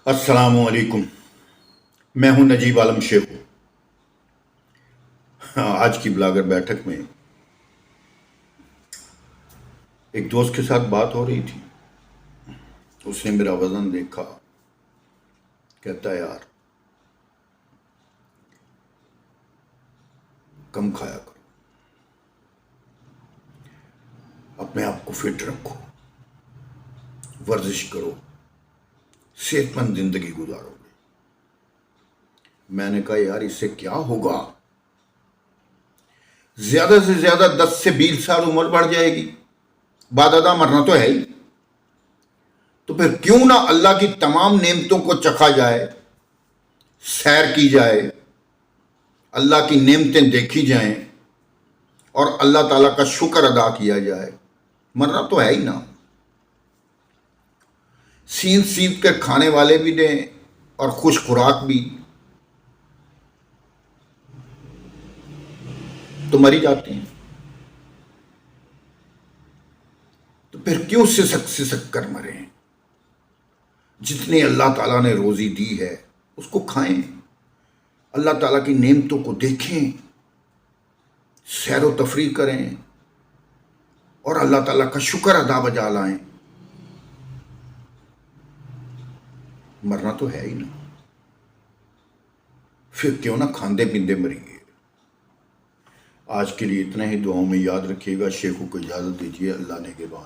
السلام علیکم، میں ہوں نجیب عالم شیخ۔ آج کی بلاگر بیٹھک میں ایک دوست کے ساتھ بات ہو رہی تھی۔ اس نے میرا وزن دیکھا، کہتا ہے یار کم کھایا کرو، اپنے آپ کو فٹ رکھو، ورزش کرو، صحت مند زندگی گزارو گے۔ میں نے کہا یار اس سے کیا ہوگا؟ زیادہ سے زیادہ 10 سے 20 سال عمر بڑھ جائے گی، بعد ازاں مرنا تو ہے ہی۔ تو پھر کیوں نہ اللہ کی تمام نعمتوں کو چکھا جائے، سیر کی جائے، اللہ کی نعمتیں دیکھی جائیں اور اللہ تعالیٰ کا شکر ادا کیا جائے۔ مرنا تو ہے ہی نا۔ سین سیب کے کھانے والے بھی دیں اور خوش خوراک بھی، تو مر ہی جاتے ہیں۔ تو پھر کیوں سسک سسک کر مریں؟ جتنی اللہ تعالیٰ نے روزی دی ہے اس کو کھائیں، اللہ تعالیٰ کی نعمتوں کو دیکھیں، سیر و تفریح کریں اور اللہ تعالیٰ کا شکر ادا بجا لائیں۔ مرنا تو ہے ہی نا، پھر کیوں نہ کھاندے پیندے مریں گے۔ آج کے لیے اتنا ہی، دعاؤں میں یاد رکھیے گا۔ شیخو کو اجازت دیجیے، اللہ نے کے بعد